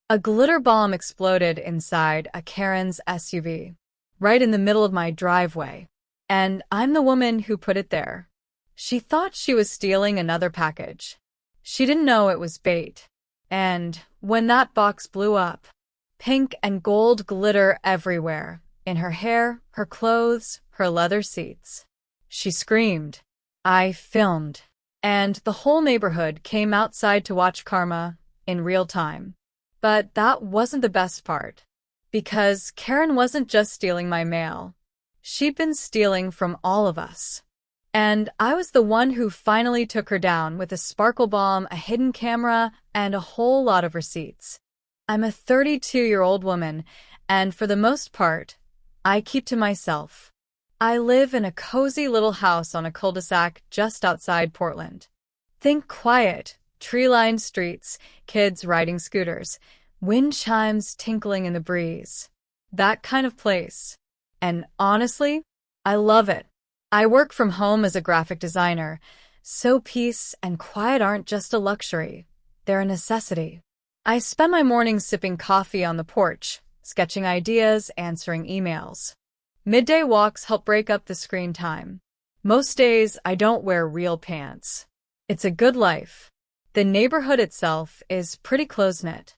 A glitter bomb exploded inside a Karen's SUV, right in the middle of my driveway. And I'm the woman who put it there. She thought she was stealing another package. She didn't know it was bait. And when that box blew up, pink and gold glitter everywhere, in her hair, her clothes, her leather seats. She screamed. I filmed. And the whole neighborhood came outside to watch karma in real time. But that wasn't the best part. Because Karen wasn't just stealing my mail. She'd been stealing from all of us. And I was the one who finally took her down with a sparkle bomb, a hidden camera, and a whole lot of receipts. I'm a 32-year-old woman, and for the most part, I keep to myself. I live in a cozy little house on a cul-de-sac just outside Portland. Think quiet, tree-lined streets, kids riding scooters, wind chimes tinkling in the breeze. That kind of place. And honestly, I love it. I work from home as a graphic designer, so peace and quiet aren't just a luxury, they're a necessity. I spend my mornings sipping coffee on the porch, sketching ideas, answering emails. Midday walks help break up the screen time. Most days, I don't wear real pants. It's a good life. The neighborhood itself is pretty close-knit.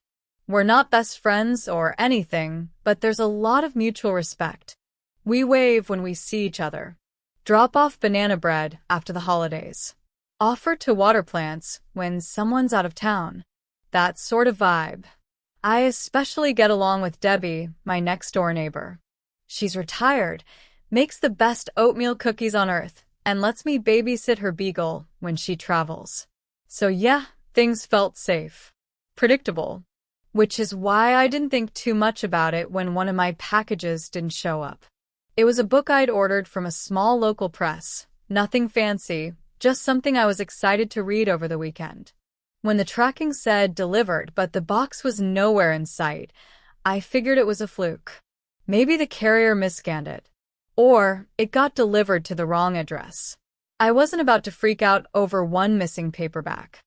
We're not best friends or anything, but there's a lot of mutual respect. We wave when we see each other. Drop off banana bread after the holidays. Offer to water plants when someone's out of town. That sort of vibe. I especially get along with Debbie, my next-door neighbor. She's retired, makes the best oatmeal cookies on earth, and lets me babysit her beagle when she travels. So yeah, things felt safe. Predictable. Which is why I didn't think too much about it when one of my packages didn't show up. It was a book I'd ordered from a small local press. Nothing fancy, just something I was excited to read over the weekend. When the tracking said delivered, but the box was nowhere in sight, I figured it was a fluke. Maybe the carrier misscanned it. Or it got delivered to the wrong address. I wasn't about to freak out over one missing paperback.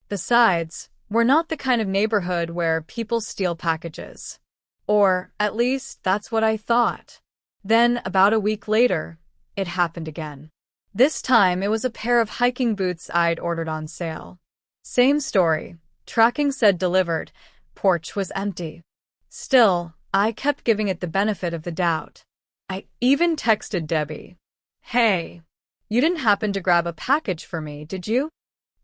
Besides, we're not the kind of neighborhood where people steal packages. Or, at least, that's what I thought. Then, about a week later, it happened again. This time, it was a pair of hiking boots I'd ordered on sale. Same story. Tracking said delivered. Porch was empty. Still, I kept giving it the benefit of the doubt. I even texted Debbie. Hey, you didn't happen to grab a package for me, did you?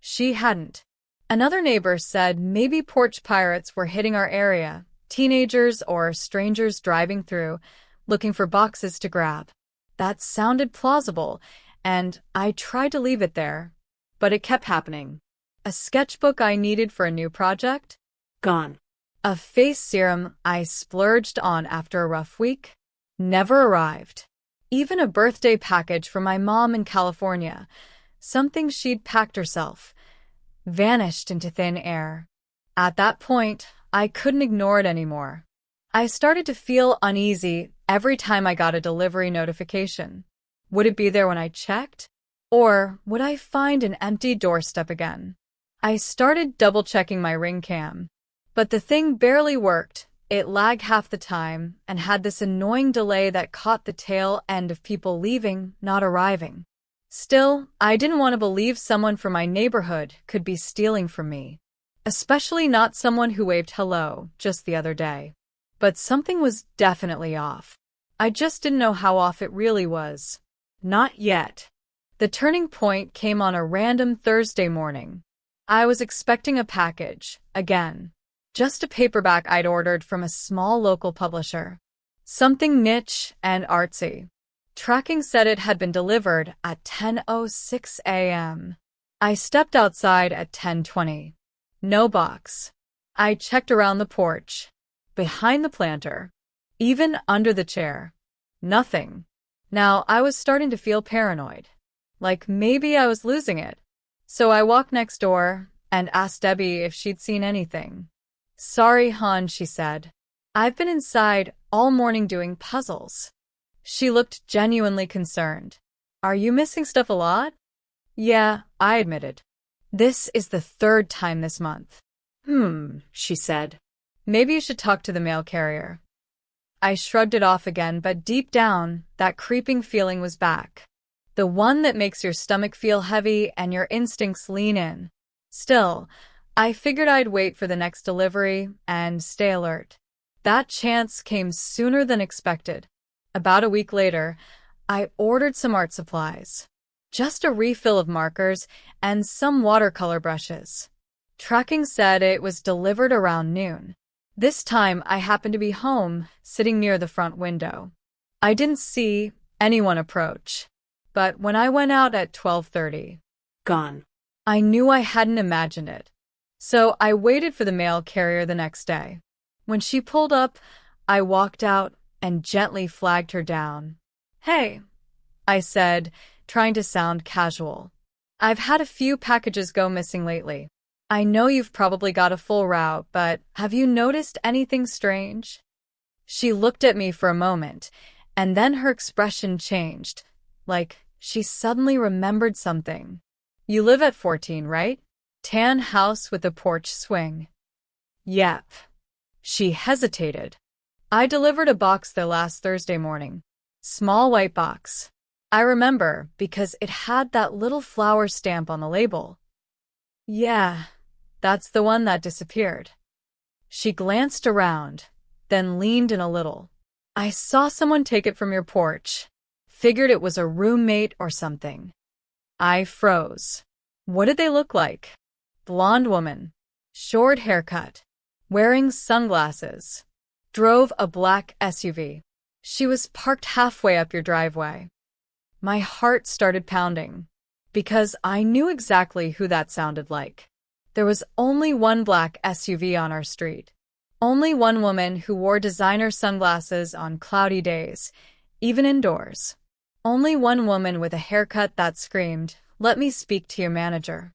She hadn't. Another neighbor said maybe porch pirates were hitting our area, teenagers or strangers driving through, looking for boxes to grab. That sounded plausible, and I tried to leave it there. But it kept happening. A sketchbook I needed for a new project? Gone. A face serum I splurged on after a rough week? Never arrived. Even a birthday package from my mom in California, something she'd packed herself, vanished into thin air. At that point, I couldn't ignore it anymore. I started to feel uneasy every time I got a delivery notification. Would it be there when I checked? Or would I find an empty doorstep again? I started double-checking my Ring cam. But the thing barely worked. It lagged half the time and had this annoying delay that caught the tail end of people leaving, not arriving. Still, I didn't want to believe someone from my neighborhood could be stealing from me. Especially not someone who waved hello just the other day. But something was definitely off. I just didn't know how off it really was. Not yet. The turning point came on a random Thursday morning. I was expecting a package, again. Just a paperback I'd ordered from a small local publisher. Something niche and artsy. Tracking said it had been delivered at 10:06 a.m. I stepped outside at 10:20. No box. I checked around the porch, behind the planter, even under the chair. Nothing. Now I was starting to feel paranoid. Like maybe I was losing it. So I walked next door and asked Debbie if she'd seen anything. Sorry, hon, she said. I've been inside all morning doing puzzles. She looked genuinely concerned. Are you missing stuff a lot? Yeah, I admitted. This is the third time this month. She said. Maybe you should talk to the mail carrier. I shrugged it off again, but deep down, that creeping feeling was back. The one that makes your stomach feel heavy and your instincts lean in. Still, I figured I'd wait for the next delivery and stay alert. That chance came sooner than expected. About a week later, I ordered some art supplies. Just a refill of markers and some watercolor brushes. Tracking said it was delivered around noon. This time, I happened to be home, sitting near the front window. I didn't see anyone approach. But when I went out at 12:30, Gone. I knew I hadn't imagined it. So I waited for the mail carrier the next day. When she pulled up, I walked out and gently flagged her down. "Hey," I said, trying to sound casual. "I've had a few packages go missing lately. I know you've probably got a full route, but have you noticed anything strange?" She looked at me for a moment, and then her expression changed, like she suddenly remembered something. "You live at 14, right? Tan house with a porch swing." "Yep." She hesitated. "I delivered a box there last Thursday morning. Small white box. I remember because it had that little flower stamp on the label." "Yeah, that's the one that disappeared." She glanced around, then leaned in a little. "I saw someone take it from your porch. Figured it was a roommate or something." I froze. What did they look like? Blonde woman. Short haircut. Wearing sunglasses. Drove a black SUV. She was parked halfway up your driveway. My heart started pounding, because I knew exactly who that sounded like. There was only one black SUV on our street. Only one woman who wore designer sunglasses on cloudy days, even indoors. Only one woman with a haircut that screamed, "Let me speak to your manager."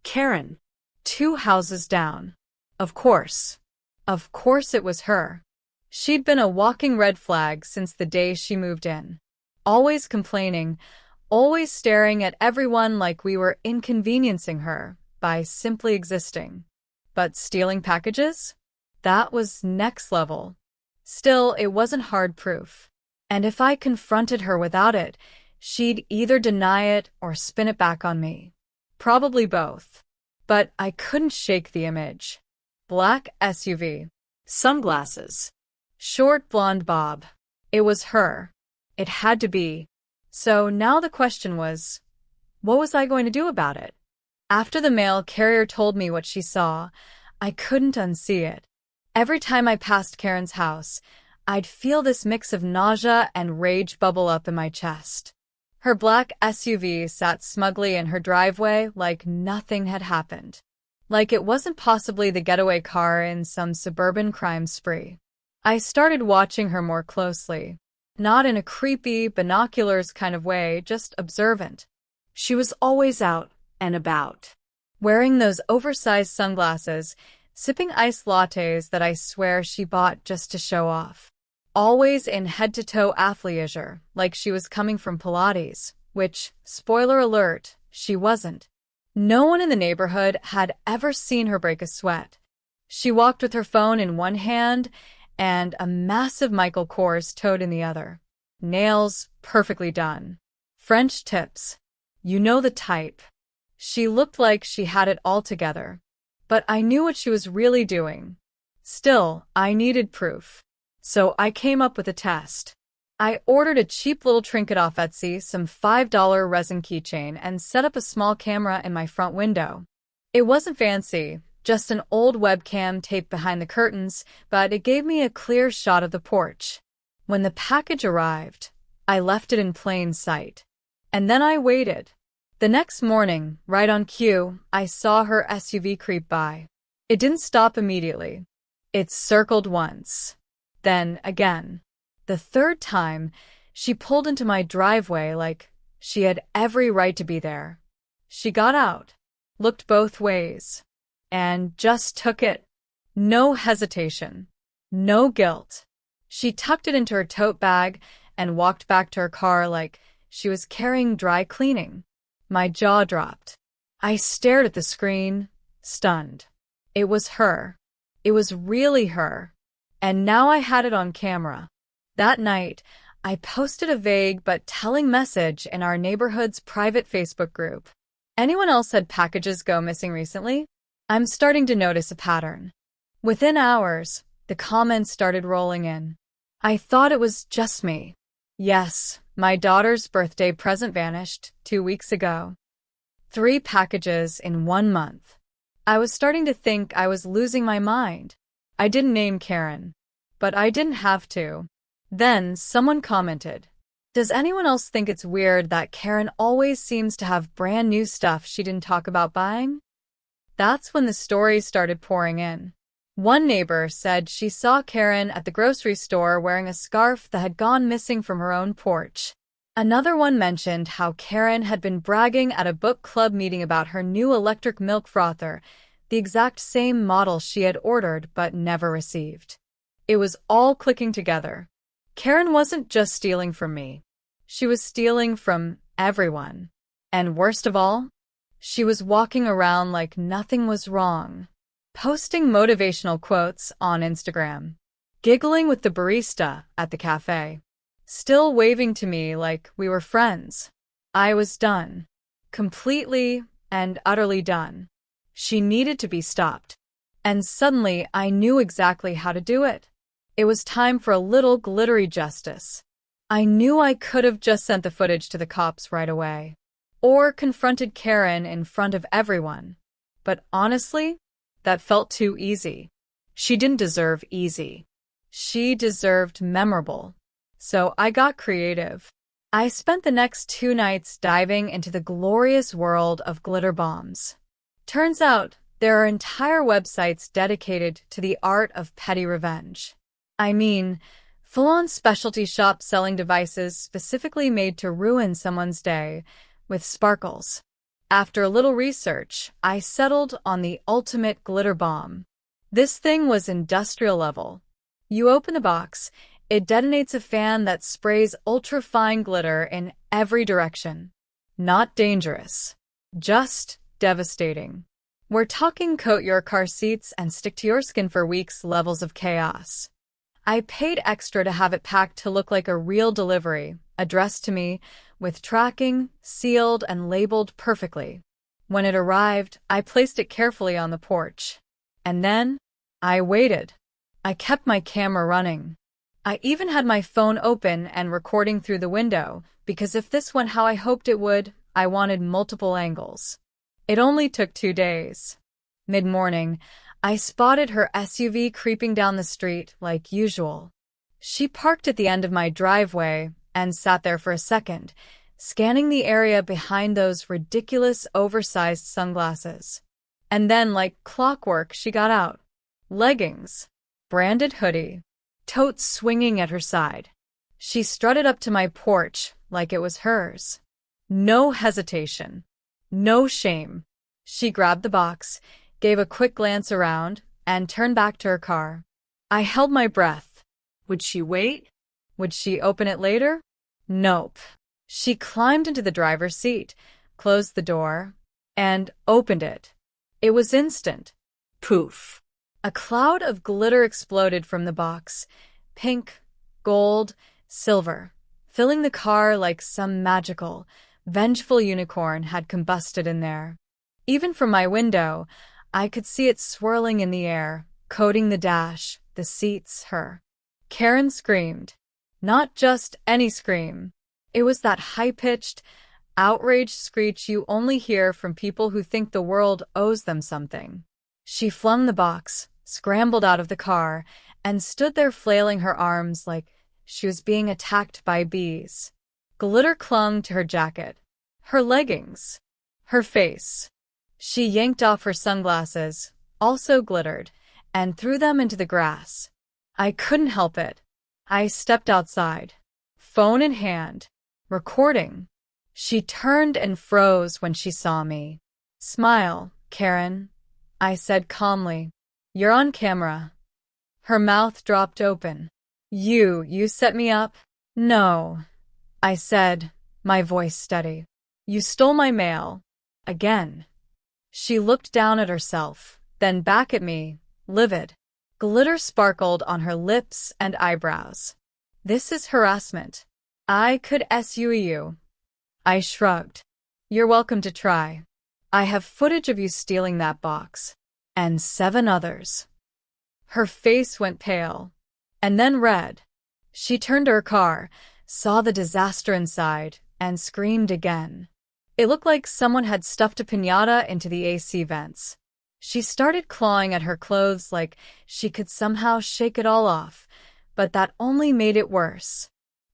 Karen. 2 houses down. Of course. Of course it was her. She'd been a walking red flag since the day she moved in. Always complaining, always staring at everyone like we were inconveniencing her by simply existing. But stealing packages? That was next level. Still, it wasn't hard proof. And if I confronted her without it, she'd either deny it or spin it back on me. Probably both. But I couldn't shake the image. Black SUV. Sunglasses. Short blonde bob. It was her. It had to be. So now the question was, what was I going to do about it? After the mail carrier told me what she saw, I couldn't unsee it. Every time I passed Karen's house, I'd feel this mix of nausea and rage bubble up in my chest. Her black SUV sat smugly in her driveway like nothing had happened. Like it wasn't possibly the getaway car in some suburban crime spree. I started watching her more closely. Not in a creepy, binoculars kind of way, just observant. She was always out and about, wearing those oversized sunglasses, sipping iced lattes that I swear she bought just to show off. Always in head-to-toe athleisure, like she was coming from Pilates, which, spoiler alert, she wasn't. No one in the neighborhood had ever seen her break a sweat. She walked with her phone in one hand and a massive Michael Kors tote in the other. Nails perfectly done. French tips. You know the type. She looked like she had it all together. But I knew what she was really doing. Still, I needed proof. So I came up with a test. I ordered a cheap little trinket off Etsy, some $5 resin keychain, and set up a small camera in my front window. It wasn't fancy, just an old webcam taped behind the curtains, but it gave me a clear shot of the porch. When the package arrived, I left it in plain sight. And then I waited. The next morning, right on cue, I saw her SUV creep by. It didn't stop immediately. It circled once. Then again. The third time, she pulled into my driveway like she had every right to be there. She got out, looked both ways, and just took it. No hesitation. No guilt. She tucked it into her tote bag and walked back to her car like she was carrying dry cleaning. My jaw dropped. I stared at the screen, stunned. It was her. It was really her. And now I had it on camera. That night, I posted a vague but telling message in our neighborhood's private Facebook group. Anyone else had packages go missing recently? I'm starting to notice a pattern. Within hours, the comments started rolling in. I thought it was just me. Yes, my daughter's birthday present vanished 2 weeks ago. 3 packages in 1 month. I was starting to think I was losing my mind. I didn't name Karen, but I didn't have to. Then someone commented, "Does anyone else think it's weird that Karen always seems to have brand new stuff she didn't talk about buying?" That's when the stories started pouring in. One neighbor said she saw Karen at the grocery store wearing a scarf that had gone missing from her own porch. Another one mentioned how Karen had been bragging at a book club meeting about her new electric milk frother, the exact same model she had ordered but never received. It was all clicking together. Karen wasn't just stealing from me. She was stealing from everyone. And worst of all, she was walking around like nothing was wrong, posting motivational quotes on Instagram, giggling with the barista at the cafe, still waving to me like we were friends. I was done. Completely and utterly done. She needed to be stopped. And suddenly I knew exactly how to do it. It was time for a little glittery justice. I knew I could have just sent the footage to the cops right away, or confronted Karen in front of everyone. But honestly, that felt too easy. She didn't deserve easy. She deserved memorable. So I got creative. I spent the next 2 nights diving into the glorious world of glitter bombs. Turns out, there are entire websites dedicated to the art of petty revenge. I mean, full-on specialty shops selling devices specifically made to ruin someone's day with sparkles. After a little research, I settled on the ultimate glitter bomb. This thing was industrial level. You open the box, it detonates a fan that sprays ultra-fine glitter in every direction. Not dangerous. Just devastating. We're talking coat your car seats and stick to your skin for weeks levels of chaos. I paid extra to have it packed to look like a real delivery, addressed to me, with tracking, sealed, and labeled perfectly. When it arrived, I placed it carefully on the porch. And then, I waited. I kept my camera running. I even had my phone open and recording through the window, because if this went how I hoped it would, I wanted multiple angles. It only took 2 days. Mid-morning, I spotted her SUV creeping down the street like usual. She parked at the end of my driveway and sat there for a second, scanning the area behind those ridiculous oversized sunglasses. And then, like clockwork, she got out. Leggings, branded hoodie, totes swinging at her side. She strutted up to my porch like it was hers. No hesitation. No shame. She grabbed the box, gave a quick glance around, and turned back to her car. I held my breath. Would she wait? Would she open it later? Nope. She climbed into the driver's seat, closed the door, and opened it. It was instant. Poof. A cloud of glitter exploded from the box. Pink, gold, silver, filling the car like some magical, vengeful unicorn had combusted in there. Even from my window, I could see it swirling in the air, coating the dash, the seats, her. Karen screamed. Not just any scream. It was that high-pitched, outraged screech you only hear from people who think the world owes them something. She flung the box, scrambled out of the car, and stood there flailing her arms like she was being attacked by bees. Glitter clung to her jacket, her leggings, her face. She yanked off her sunglasses, also glittered, and threw them into the grass. I couldn't help it. I stepped outside, phone in hand, recording. She turned and froze when she saw me. "Smile, Karen," I said calmly. "You're on camera." Her mouth dropped open. You set me up?" "No," I said, my voice steady. "You stole my mail. Again." She looked down at herself, then back at me, livid. Glitter sparkled on her lips and eyebrows. This is harassment. I could sue you. I shrugged. You're welcome to try. I have footage of you stealing that box. And 7 others. Her face went pale. And then red. She turned to her car, saw the disaster inside, and screamed again. It looked like someone had stuffed a piñata into the AC vents. She started clawing at her clothes like she could somehow shake it all off, but that only made it worse.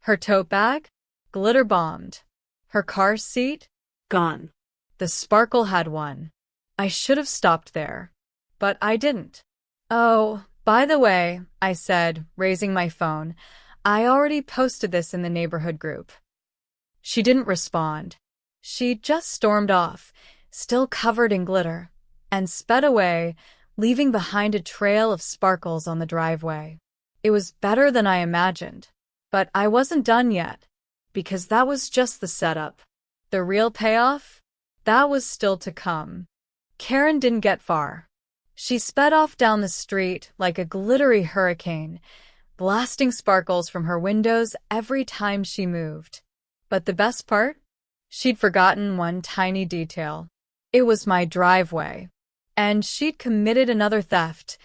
Her tote bag? Glitter bombed. Her car seat? Gone. The sparkle had won. I should have stopped there. But I didn't. Oh, by the way, I said, raising my phone, I already posted this in the neighborhood group. She didn't respond. She just stormed off, still covered in glitter, and sped away, leaving behind a trail of sparkles on the driveway. It was better than I imagined. But I wasn't done yet, because that was just the setup. The real payoff? That was still to come. Karen didn't get far. She sped off down the street like a glittery hurricane, blasting sparkles from her windows every time she moved. But the best part? She'd forgotten one tiny detail. It was my driveway. And she'd committed another theft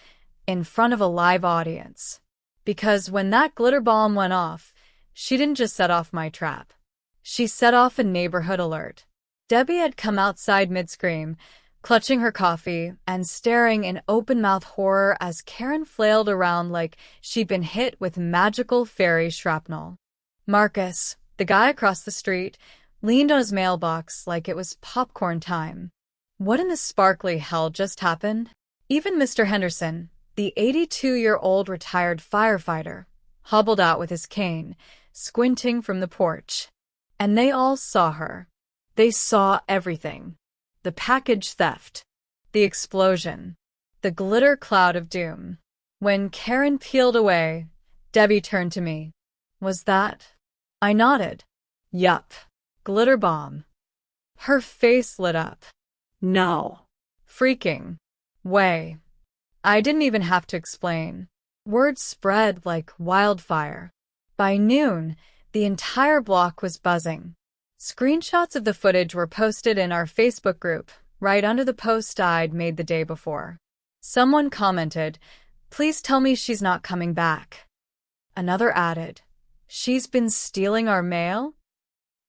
in front of a live audience. Because when that glitter bomb went off, she didn't just set off my trap. She set off a neighborhood alert. Debbie had come outside mid-scream, clutching her coffee and staring in open-mouthed horror as Karen flailed around like she'd been hit with magical fairy shrapnel. Marcus, the guy across the street, leaned on his mailbox like it was popcorn time. What in the sparkly hell just happened? Even Mr. Henderson, the 82-year-old retired firefighter, hobbled out with his cane, squinting from the porch. And they all saw her. They saw everything. The package theft. The explosion. The glitter cloud of doom. When Karen peeled away, Debbie turned to me. Was that? I nodded. Yup. Glitter bomb. Her face lit up. No. Freaking way. I didn't even have to explain. Word spread like wildfire. By noon, the entire block was buzzing. Screenshots of the footage were posted in our Facebook group, right under the post I'd made the day before. Someone commented, "Please tell me she's not coming back." Another added, "She's been stealing our mail?"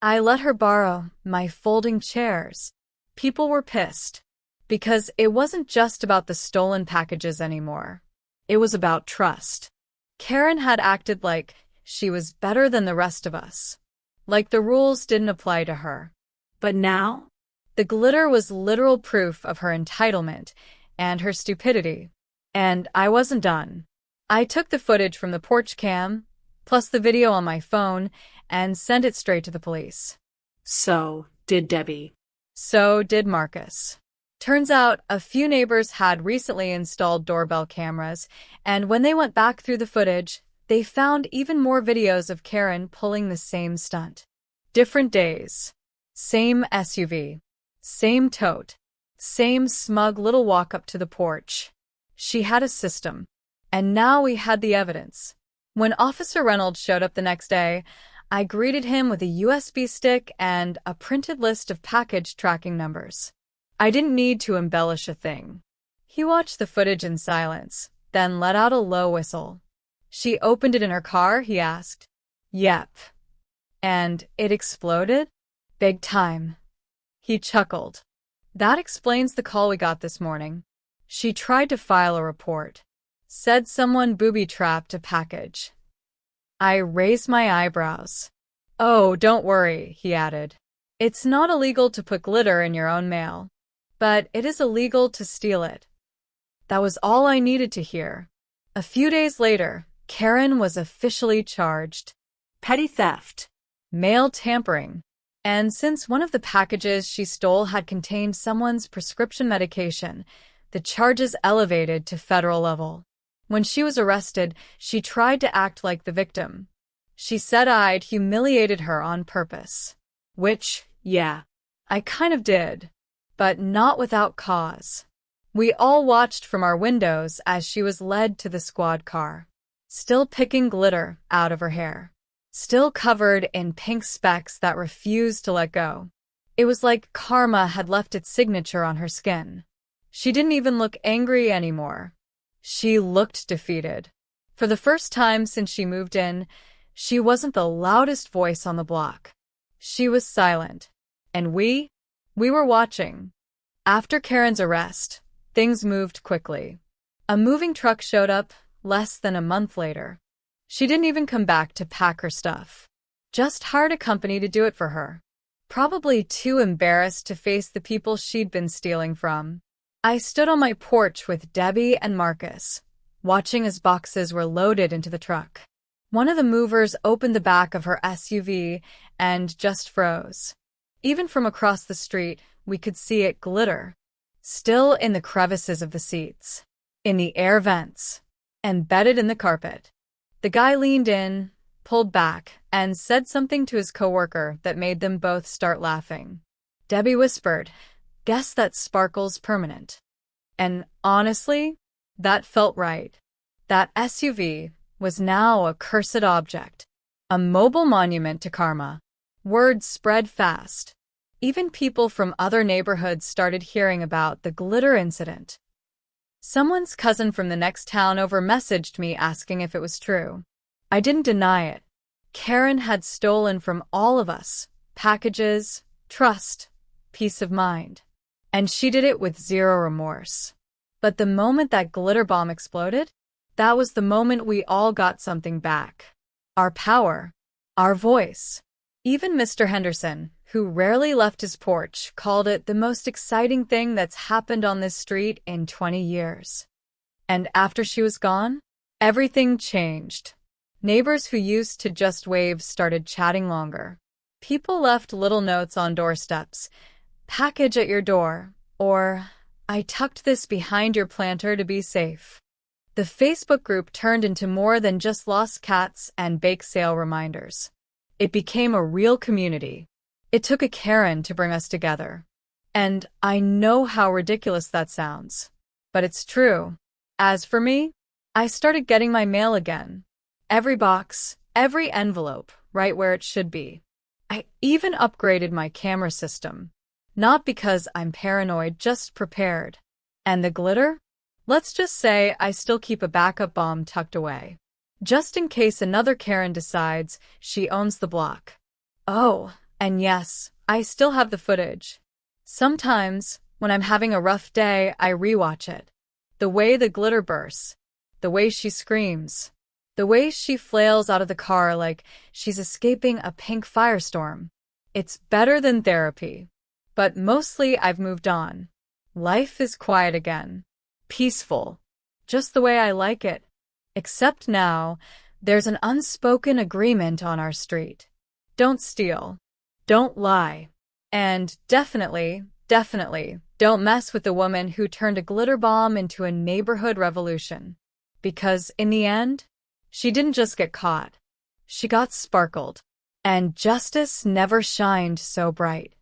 I let her borrow my folding chairs. People were pissed, because it wasn't just about the stolen packages anymore. It was about trust. Karen had acted like she was better than the rest of us, like the rules didn't apply to her. But now? The glitter was literal proof of her entitlement and her stupidity. And I wasn't done. I took the footage from the porch cam, plus the video on my phone, and sent it straight to the police. So did Debbie. So did Marcus. Turns out a few neighbors had recently installed doorbell cameras, and when they went back through the footage, they found even more videos of Karen pulling the same stunt. Different days. Same SUV. Same tote. Same smug little walk up to the porch. She had a system. And now we had the evidence. When Officer Reynolds showed up the next day, I greeted him with a USB stick and a printed list of package tracking numbers. I didn't need to embellish a thing. He watched the footage in silence, then let out a low whistle. "She opened it in her car?" he asked. "Yep." "And it exploded?" "Big time." He chuckled. "That explains the call we got this morning. She tried to file a report. Said someone booby-trapped a package." I raised my eyebrows. "Oh, don't worry," he added. "It's not illegal to put glitter in your own mail. But it is illegal to steal it." That was all I needed to hear. A few days later, Karen was officially charged. Petty theft. Mail tampering. And since one of the packages she stole had contained someone's prescription medication, the charges elevated to federal level. When she was arrested, she tried to act like the victim. She said I'd humiliated her on purpose. Which, yeah, I kind of did. But not without cause. We all watched from our windows as she was led to the squad car, still picking glitter out of her hair, still covered in pink specks that refused to let go. It was like karma had left its signature on her skin. She didn't even look angry anymore. She looked defeated. For the first time since she moved in, she wasn't the loudest voice on the block. She was silent. And we were watching. After Karen's arrest, things moved quickly. A moving truck showed up less than a month later. She didn't even come back to pack her stuff. Just hired a company to do it for her. Probably too embarrassed to face the people she'd been stealing from. I stood on my porch with Debbie and Marcus, watching as boxes were loaded into the truck. One of the movers opened the back of her SUV and just froze. Even from across the street, we could see it glitter, still in the crevices of the seats, in the air vents, embedded in the carpet. The guy leaned in, pulled back, and said something to his coworker that made them both start laughing. Debbie whispered, "Guess that sparkle's permanent." And honestly, that felt right. That SUV was now a cursed object, a mobile monument to karma. Word spread fast. Even people from other neighborhoods started hearing about the glitter incident. Someone's cousin from the next town over messaged me asking if it was true. I didn't deny it. Karen had stolen from all of us packages, trust, peace of mind. And she did it with zero remorse. But the moment that glitter bomb exploded, that was the moment we all got something back. Our power, our voice. Even Mr. Henderson, who rarely left his porch, called it the most exciting thing that's happened on this street in 20 years. And after she was gone, everything changed. Neighbors who used to just wave started chatting longer. People left little notes on doorsteps, "Package at your door," or "I tucked this behind your planter to be safe." The Facebook group turned into more than just lost cats and bake sale reminders. It became a real community. It took a Karen to bring us together. And I know how ridiculous that sounds, but it's true. As for me, I started getting my mail again. Every box, every envelope, right where it should be. I even upgraded my camera system. Not because I'm paranoid, just prepared. And the glitter? Let's just say I still keep a backup bomb tucked away, just in case another Karen decides she owns the block. Oh, and yes, I still have the footage. Sometimes, when I'm having a rough day, I rewatch it. The way the glitter bursts, the way she screams, the way she flails out of the car like she's escaping a pink firestorm. It's better than therapy. But mostly I've moved on. Life is quiet again. Peaceful. Just the way I like it. Except now, there's an unspoken agreement on our street. Don't steal. Don't lie. And definitely, don't mess with the woman who turned a glitter bomb into a neighborhood revolution. Because in the end, she didn't just get caught. She got sparkled. And justice never shined so bright.